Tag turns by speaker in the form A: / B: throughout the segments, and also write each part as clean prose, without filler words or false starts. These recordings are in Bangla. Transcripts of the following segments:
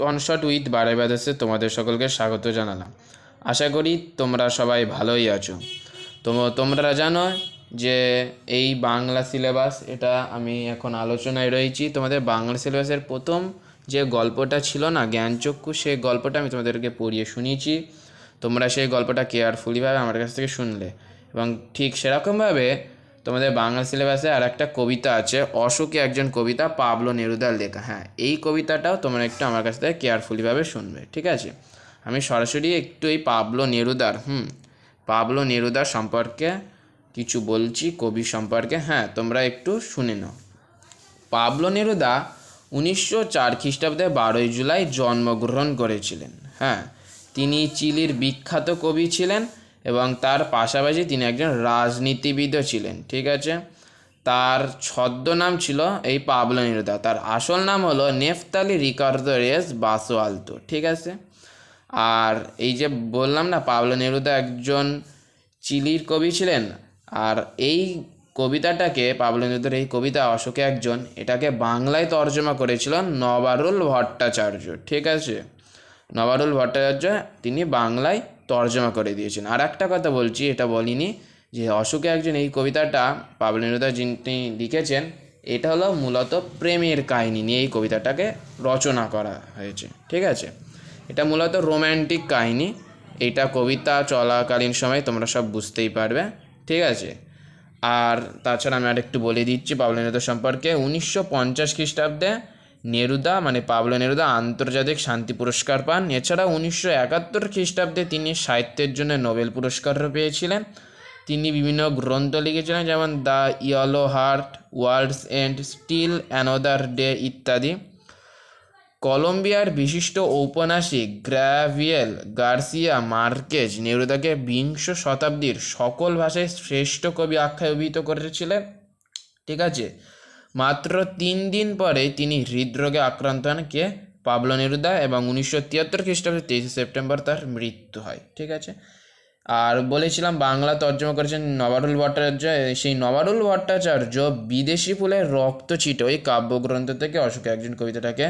A: অনশট উইথ বারে ব্যাদাসে তোমাদের সকলকে স্বাগত জানালাম। আশা করি তোমরা সবাই ভালোই আছো। তোমরা জানো যে এই বাংলা সিলেবাস, এটা আমি এখন আলোচনায় রয়েছি। তোমাদের বাংলা সিলেবাসের প্রথম যে গল্পটা ছিল না, জ্ঞানচক্ষু, সেই গল্পটা আমি তোমাদেরকে পড়িয়ে শুনিয়েছি। তোমরা সেই গল্পটা কেয়ারফুলিভাবে আমার কাছ থেকে শুনলে, এবং ঠিক সেরকমভাবে তোমাদের বাংলা সিলেবাসে আর একটা কবিতা আছে, অশোকে একজন কবিতা, পাবলো নেরুদার লেখা। হ্যাঁ, এই কবিতাটাও তোমরা একটু আমার কাছ থেকে কেয়ারফুলিভাবে শুনবে, ঠিক আছে? আমি সরাসরি একটু এই পাবলো নেরুদার সম্পর্কে কিছু বলছি, কবি সম্পর্কে। হ্যাঁ, তোমরা একটু শুনে নাও। পাবলো নেরুদা 1904 খ্রিস্টাব্দে 12 জুলাই জন্মগ্রহণ করেছিলেন। হ্যাঁ, তিনি চিলির বিখ্যাত কবি ছিলেন এবং তার পাশাপাশি তিনি একজন রাজনীতিবিদও ছিলেন, ঠিক আছে? তার ছদ্মনাম ছিল এই পাবলো নেরুদা। তার আসল নাম হলো নেফতালি রিকার্দো রেস বাসোয়ালতো, ঠিক আছে? আর এই যে বললাম না, পাবলো নেরুদা একজন চিলির কবি ছিলেন। আর এই কবিতাটাকে, পাবলো নেরুদার এই কবিতা অশোকে একজন, এটাকে বাংলায় তর্জমা করেছিলেন নবারুল ভট্টাচার্য, ঠিক আছে? নবারুল ভট্টাচার্য তিনি বাংলায় তর্জমা করে দিয়েছেন। আর একটা কথা বলছি, এটা বলিনি, যে অশোকে একজন এই কবিতাটা পাবলো নেরুদা যিনি লিখেছেন, এটা হলো মূলত প্রেমের কাহিনী নিয়ে এই কবিতাটাকে রচনা করা হয়েছে, ঠিক আছে? এটা মূলত রোম্যান্টিক কাহিনী। এটা কবিতা চলাকালীন সময় তোমরা সব বুঝতেই পারবে, ঠিক আছে? আর তাছাড়া আমি আরেকটু বলে দিচ্ছি পাবলো নেরুদা সম্পর্কে। 1950 খ্রিস্টাব্দে নেরুদা, মানে পাবলো নেরুদা, আন্তর্জাতিক শান্তি পুরস্কার পান। এছাড়া 1971 খ্রিস্টাব্দে তিনি সাহিত্যের জন্য নোবেল পুরস্কারও পেয়েছিলেন। তিনি বিভিন্ন গ্রন্থ লিখেছিলেন, যেমন the yellow heart, worlds end, still another day ইত্যাদি। কলম্বিয়ার বিশিষ্ট ঔপন্যাসিক গ্রাভিয়েল গার্সিয়া মার্কেজ নেরুদাকে বিংশ শতাব্দীর সকল ভাষায় শ্রেষ্ঠ কবি আখ্যায় অভিহিত করেছিলেন, ঠিক আছে? মাত্র 3 দিন পরে তিনি হৃদরোগে আক্রান্ত হন, কে? পাবলো নেরুদা, এবং 1973 খ্রিস্টাব্দে 23 সেপ্টেম্বর তার মৃত্যু হয়, ঠিক আছে? আর বলেছিলাম বাংলা তর্জমা করেছেন নবারুল ভট্টাচার্য। সেই নবারুল ভট্টাচার্য বিদেশি ফুলের রক্ত ছিটে, ওই কাব্যগ্রন্থ থেকে অশোকে একজন কবিতাটাকে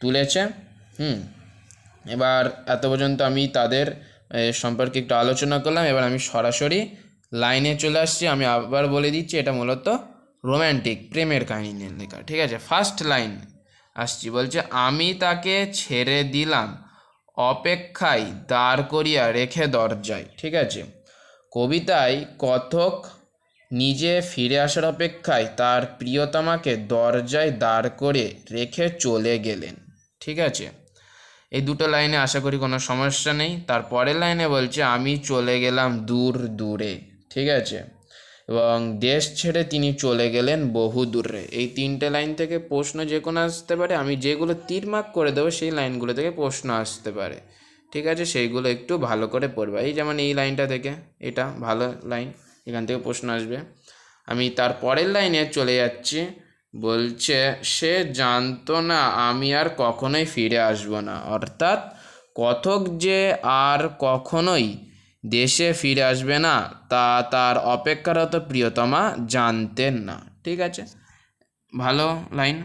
A: তুলেছে। এবার এত পর্যন্ত আমি তাদের সম্পর্কে একটু আলোচনা করলাম। এবার আমি সরাসরি লাইনে চলে আসছি। আমি আবার বলে দিচ্ছি, এটা মূলত রোম্যান্টিক প্রেমের কাহিনী নিয়ে লেখা, ঠিক আছে? ফার্স্ট লাইন আসছি, বলছে, আমি তাকে ছেড়ে দিলাম অপেক্ষায় দাঁড় করিয়া রেখে দরজায়, ঠিক আছে? কবিতায় কথক নিজে ফিরে আসার অপেক্ষায় তার প্রিয়তমাকে দরজায় দাঁড় করে রেখে চলে গেলেন, ঠিক আছে? এই দুটো লাইনে আশা করি কোনো সমস্যা নেই। তারপরের লাইনে বলছে, আমি চলে গেলাম দূর দূরে, ঠিক আছে? এবং দেশ ছেড়ে তিনি চলে গেলেন বহু দূরে। এই 3টে লাইন থেকে প্রশ্ন যে কোনো আসতে পারে। আমি যেগুলো তীরমার্ক করে দেবো সেই লাইনগুলো থেকে প্রশ্ন আসতে পারে, ঠিক আছে? সেইগুলো একটু ভালো করে পড়বে। এই যেমন এই লাইনটা থেকে, এটা ভালো লাইন, এখান থেকে প্রশ্ন আসবে। আমি তার পরের লাইনে চলে যাচ্ছি, বলছে, সে জানতো না আমি আর কখনোই ফিরে আসবো না। অর্থাৎ কথক যে আর কখনোই দেশে ফিরে আসবে না, তা তার অপেক্ষারত প্রিয়তমা জানতেন না, ঠিক আছে? ভালো লাইন।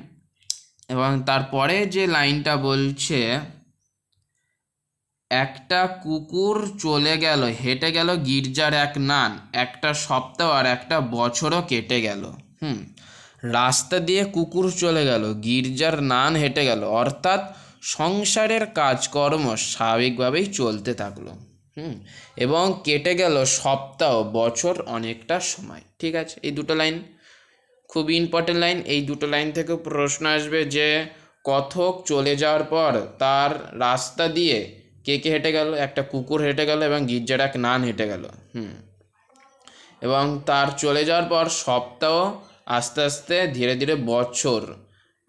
A: এবং তারপরে যে লাইনটা বলছে, একটা কুকুর চলে গেল, হেঁটে গেল গির্জার এক নান, একটা সপ্তাহ আর একটা বছরও কেটে গেল। রাস্তা দিয়ে কুকুর চলে গেল, গির্জার নান হেঁটে গেল, অর্থাৎ সংসারের কাজকর্ম স্বাভাবিকভাবেই চলতে থাকলো। এবং কেটে গেল সপ্তাহ, বছর, অনেকটা সময়, ঠিক আছে? এই দুটো লাইন খুব ইম্পর্টেন্ট লাইন। এই দুটো লাইন থেকে প্রশ্ন আসবে যে কথক চলে যাওয়ার পর তার রাস্তা দিয়ে কে কে হেঁটে গেল? একটা কুকুর হেঁটে গেল এবং গির্জার এক নান হেঁটে গেল। এবং তার চলে যাওয়ার পর সপ্তাহ আস্তে আস্তে ধীরে ধীরে বছর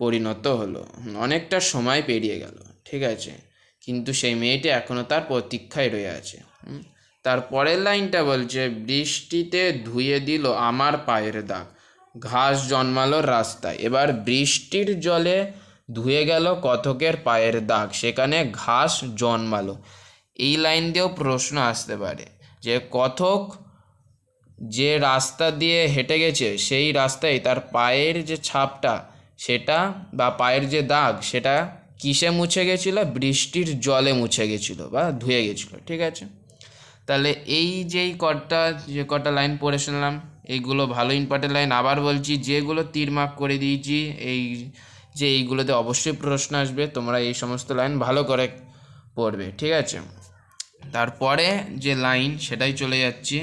A: পরিণত হলো, অনেকটা সময় পেরিয়ে গেল, ঠিক আছে? কিন্তু সেই মেয়েটি এখনও তার প্রতীক্ষায় রয়ে আছে। তার পরের লাইনটা বলছে, বৃষ্টিতে ধুয়ে দিল আমার পায়ের দাগ, ঘাস জন্মালো রাস্তায়। এবার বৃষ্টির জলে ধুয়ে গেল কথকের পায়ের দাগ, সেখানে ঘাস জন্মালো। এই লাইন দিয়েও প্রশ্ন আসতে পারে যে কথক যে রাস্তা দিয়ে হেঁটে গেছে, সেই রাস্তায় তার পায়ের যে ছাপটা, সেটা বা পায়ের যে দাগ, সেটা কিসে মুছে গেছিল? বৃষ্টির জলে মুছে গেছিল বা ধুয়ে গেছিল। ঠিক আছে, তাহলে এই যে কটা লাইন পড়ে শুনলাম, এইগুলো ভালো ইম্পর্টেন্ট লাইন। আবার বলছি, যেগুলো তীর মার্ক করে দিয়েছি এইগুলোতে অবশ্যই প্রশ্ন আসবে, তোমরা এই সমস্ত লাইন ভালো করে পড়বে। ঠিক আছে, তারপরে যে লাইন সেটাই চলে যাচ্ছি।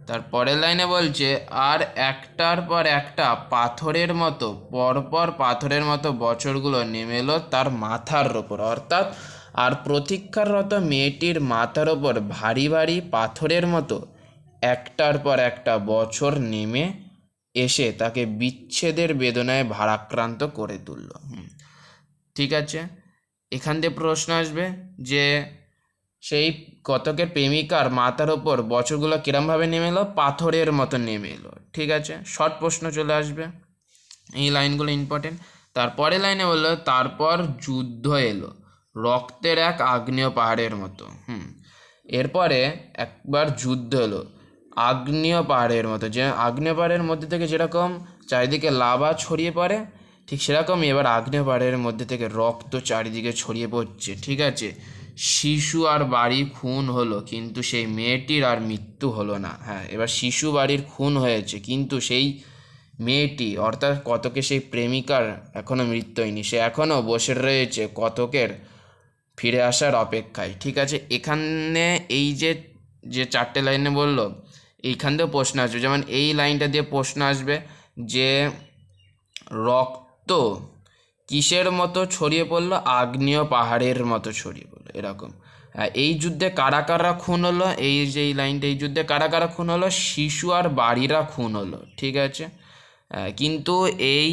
A: তারপরের লাইনে বলছে, আর একটার পর একটা পাথরের মতো পরপর পাথরের মতো বছরগুলো নেমে এলো তার মাথার ওপর। অর্থাৎ আর প্রতীক্ষারত মেয়েটির মাথার ওপর ভারী ভারী পাথরের মতো একটার পর একটা বছর নেমে এসে তাকে বিচ্ছেদের বেদনায় ভারাক্রান্ত করে তুলল। ঠিক আছে, এখান থেকে প্রশ্ন আসবে যে সেই কতকের প্রেমিকার মাথার ওপর বছরগুলো কিরমভাবে নেমে এলো? পাথরের মতো নেমে এলো। ঠিক আছে, শর্ট প্রশ্ন চলে আসবে, এই লাইনগুলো ইম্পর্টেন্ট। তারপরে লাইনে বললো, তারপর যুদ্ধ এলো রক্তের এক আগ্নেয় পাহাড়ের মতো। এরপরে একবার যুদ্ধ এলো আগ্নেয় পাহাড়ের মতো, যে আগ্নেয় পাহাড়ের মধ্যে থেকে যেরকম চারিদিকে লাভা ছড়িয়ে পড়ে, ঠিক সেরকমই এবার আগ্নেয় পাহাড়ের মধ্যে থেকে রক্ত চারিদিকে ছড়িয়ে পড়ছে। ঠিক আছে, শিশু আর বাড়ি খুন হলো, কিন্তু সেই মেয়েটির আর মৃত্যু হলো না। হ্যাঁ, এবার শিশু বাড়ির খুন হয়েছে, কিন্তু সেই মেয়েটি অর্থাৎ কতকে সেই প্রেমিকার এখনও মৃত্যু হয়নি, সে এখনও বসে রয়েছে কতকের ফিরে আসার অপেক্ষায়। ঠিক আছে, এখানে এই যে চারটে লাইনে বললো, এইখান থেকেও প্রশ্ন আসবে। যেমন এই লাইনটা দিয়ে প্রশ্ন আসবে যে রক্ত কিসের মতো ছড়িয়ে পড়লো? আগ্নেয় পাহাড়ের মতো ছড়িয়ে পড়লো, এরকম। এই যুদ্ধে কারা কারা খুন হলো? এই লাইনটা, এই যুদ্ধে কারা কারা খুন হলো? শিশু আর বাড়িরা খুন হলো। ঠিক আছে, কিন্তু এই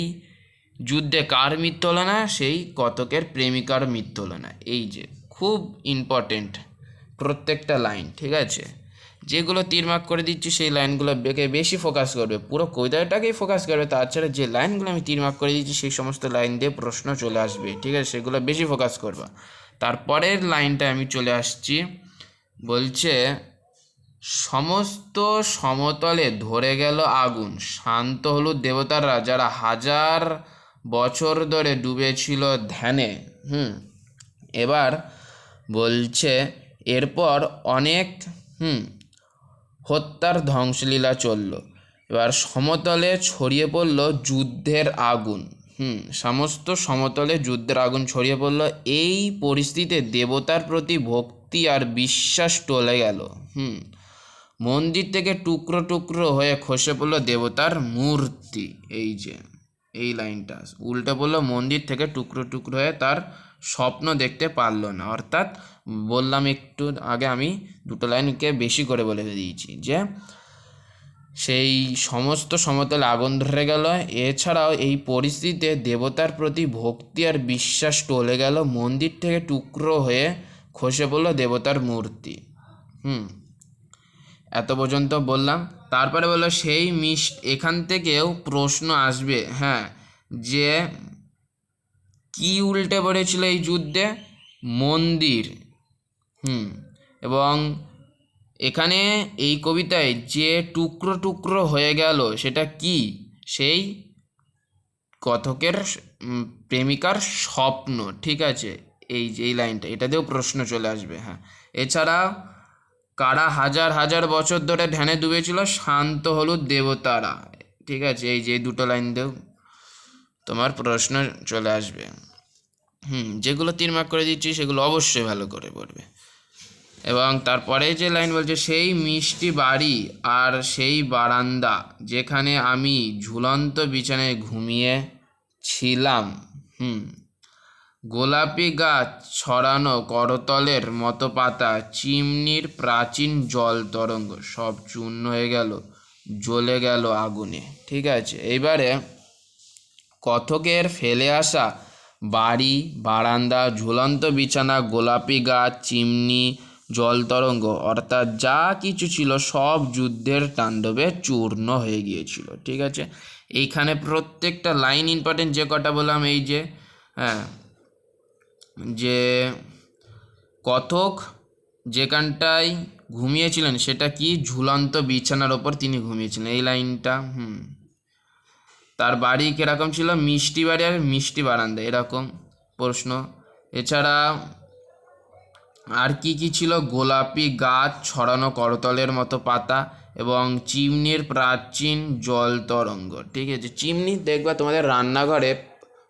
A: যুদ্ধে কার মৃত্যু হলো না? সেই কতকের প্রেমিকার মৃত্যু হলো না। এই যে খুব ইম্পর্টেন্ট প্রত্যেকটা লাইন। ঠিক আছে, যেগুলো তীর মার্ক করে দিচ্ছি সেই লাইনগুলো বেশি ফোকাস করবে, পুরো কবিতাটাকেই ফোকাস করবে। তাছাড়া যে লাইনগুলো আমি তীর মার্ক করে দিচ্ছি সেই সমস্ত লাইন দিয়ে প্রশ্ন চলে আসবে। ঠিক আছে, সেগুলো বেশি ফোকাস করবা। তারপরের লাইনটা আমি চলে আসছি, বলছে, সমস্ত সমতলে ধরে গেল আগুন, শান্ত হলুদ দেবতারা যারা হাজার বছর ধরে ডুবেছিল ধ্যানে। এবার বলছে, এরপর অনেক হত্যার ধ্বংসলীলা চলল। এবার সমতলে ছড়িয়ে পড়ল যুদ্ধের আগুন। সমস্ত সমতলে যুদ্ধের আগুন ছড়িয়ে পড়ল। এই পরিস্থিতিতে দেবতার প্রতি ভক্তি আর বিশ্বাস টলে গেল। মন্দির থেকে টুকরো টুকরো হয়ে খসে পড়ল দেবতার মূর্তি। এই লাইনটা উল্টে পড়লো, মন্দির থেকে টুকরো টুকরো হয়ে তার স্বপ্ন দেখতে পারলো না। অর্থাৎ বললাম একটু আগে, আমি দুটো লাইনকে বেশি করে বলে দিয়েছি যে সেই সমস্ত সমতলে আগুন ধরে গেল। এছাড়াও এই পরিস্থিতিতে দেবতার প্রতি ভক্তি আর বিশ্বাস টলে গেল, মন্দির থেকে টুকরো হয়ে খসে পড়ল দেবতার মূর্তি। এত পর্যন্ত বললাম। তারপরে বললো সেই এখান থেকেও প্রশ্ন আসবে, যে কি উল্টে পড়েছিল এই যুদ্ধে? মন্দির। এবং এখানে এই কবিতায় যে টুকরো টুকরো হয়ে গেল সেটা কি? সেই কথকের প্রেমিকার স্বপ্ন। ঠিক আছে, এই লাইনটা, এটাতেও প্রশ্ন চলে আসবে। এছাড়া কারা হাজার হাজার বছর ধরে ধ্যানে ডুবেছিল? শান্ত হলুদ দেবতারা। ঠিক আছে, এই দুটো লাইন দিয়েও তোমার প্রশ্ন চলে আসবে। যেগুলো তীর মার্ক করে দিচ্ছি সেগুলো অবশ্যই ভালো করে পড়বে। এবং তারপরে যে লাইন বলছে, সেই মিষ্টি বাড়ি আর সেই বারান্দা যেখানে আমি ঝুলন্ত বিছানায় ঘুমিয়েছিলাম, গোলাপি গাছ ছড়ানো করতলের মতো পাতা, চিমনির প্রাচীন জল তরঙ্গ সব চূর্ণ হয়ে গেল, জ্বলে গেল আগুনে। ঠিক আছে, এইবারে কথকের ফেলে আসা বাড়ি, বারান্দা, ঝুলন্ত বিছানা, গোলাপি গাছ, চিমনি, জল তরঙ্গ অর্থাৎ যা কিছু ছিল সব যুদ্ধের তাণ্ডবে চূর্ণ হয়ে গিয়েছিল। ঠিক আছে, এইখানে প্রত্যেকটা লাইন ইম্পর্টেন্ট। যে কটা বললাম, যে কথক যেখানটায় ঘুমিয়েছিলেন সেটা কি? ঝুলন্ত বিছানার ওপর তিনি ঘুমিয়েছিলেন, এই লাইনটা। তার বাড়ি কিরকম ছিল? মিষ্টি বাড়ি আর মিষ্টি বারান্দা, এরকম প্রশ্ন। এছাড়া আর কি কি ছিল? গোলাপি গাছ, ছড়ানো করতলের মতো পাতা এবং চিমনির প্রাচীন জল তরঙ্গ। ঠিক আছে, চিমনি দেখবা তোমাদের রান্নাঘরে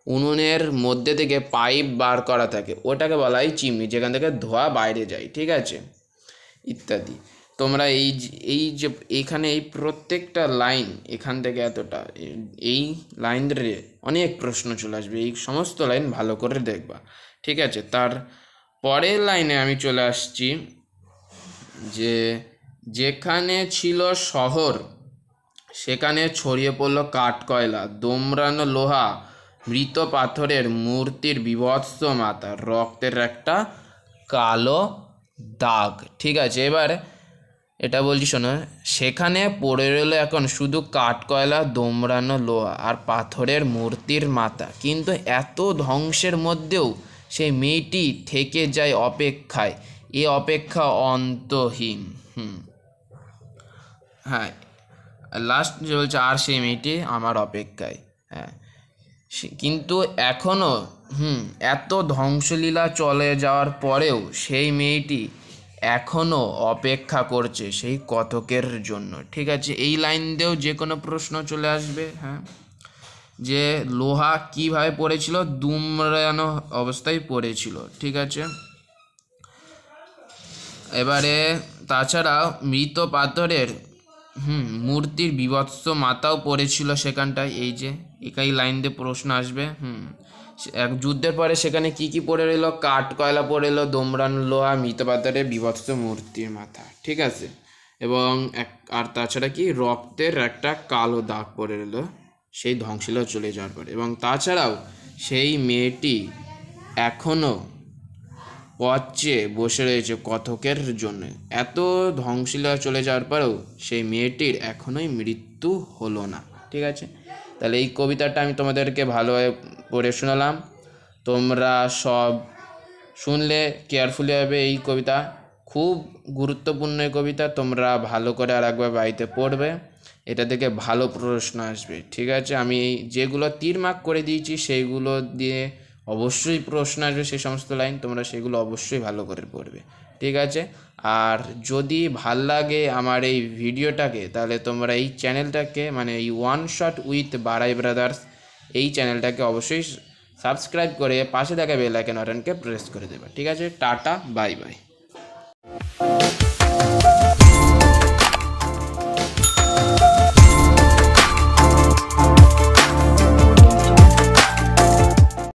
A: উনুনের মধ্যে থেকে পাইপ বার করা থাকে, ওটাকে বলা হয় চিমনি, যেখান থেকে ধোঁয়া বাইরে যায়। ঠিক আছে, ইত্যাদি। তোমরা এই যে এখানে এই প্রত্যেকটা লাইন এখান থেকে এতটা এই লাইন ধরে অনেক প্রশ্ন চলে আসবে, এই সমস্ত লাইন ভালো করে দেখবা। ঠিক আছে, তার পরের লাইনে আমি চলে আসছি যে যেখানে ছিল শহর সেখানে ছড়িয়ে পড়লো কাঠকয়লা, দোমড়ানো লোহা, মৃত পাথরের মূর্তির বীভৎস মাথা, রক্তের একটা কালো দাগ। ঠিক আছে, এবার এটা বলছি শোনো, সেখানে পড়ে রইল এখন শুধু কাঠকয়লা, দোমড়ানো লোহা আর পাথরের মূর্তির মাথা, কিন্তু এত ধ্বংসের মধ্যেও সেই মেয়েটি থেকে যায় অপেক্ষায়, এ অপেক্ষা অন্তহীন। হ্যাঁ, লাস্ট যে বলছে আর সেই মেয়েটি আমার অপেক্ষায়। হ্যাঁ, কিন্তু এখনও এত ধ্বংসলীলা চলে যাওয়ার পরেও সেই মেয়েটি এখনও অপেক্ষা করছে সেই কতকের জন্য। ঠিক আছে, এই লাইন দিয়েও যে কোনো প্রশ্ন চলে আসবে। হ্যাঁ, যে লোহা কিভাবে পড়েছিল? দুমড়ানো অবস্থায় পড়েছিল। ঠিক আছে, এবারে তাছাড়া মৃত পাথরের মূর্তির বীভৎস মাথাও পড়েছিল সেখানটায়। এই যে একাই লাইন দিয়ে প্রশ্ন আসবে। এক যুদ্ধের পরে সেখানে কি কি পড়ে রইল? কাঠ কয়লা পড়ে এলো, দোমড়ানো লোহা, মৃত পাথরের বীভৎস মূর্তির মাথা। ঠিক আছে, এবং আর তাছাড়া কি রক্তের একটা কালো দাগ পড়ে রইল সেই ধ্বংসলীলা চলে যাওয়ার পরে। এবং তাছাড়াও সেই মেয়েটি এখনও পথ চেয়ে বসে রয়েছে কতকের জন্য। এত ধ্বংসলীলা চলে যাওয়ার পরেও সেই মেয়েটির এখনোই মৃত্যু হলো না। ঠিক আছে, তাহলে এই কবিতাটা আমি তোমাদেরকে ভালোভাবে পড়ে শোনালাম, তোমরা সব শুনলে কেয়ারফুলি হবে। এই কবিতা খুব গুরুত্বপূর্ণ এই কবিতা, তোমরা ভালো করে আর একবার বাড়িতে পড়বে, এটা থেকে ভালো প্রশ্ন আসবে। ঠিক আছে, আমি যেগুলো তীর মার্ক করে দিয়েছি সেইগুলো দিয়ে অবশ্যই প্রশ্ন আসবে, সেই সমস্ত লাইন তোমরা সেগুলো অবশ্যই ভালো করে পড়বে। ঠিক আছে, আর যদি ভাল লাগে আমার এই ভিডিওটাকে, তাহলে তোমরা এই চ্যানেলটাকে মানে এই ওয়ান শট উইথ বারাই ব্রাদার্স এই চ্যানেলটাকে অবশ্যই সাবস্ক্রাইব করে পাশে থাকা বেল আইকন বাটনকে প্রেস করে দেবে। ঠিক আছে, টাটা, বাই বাই।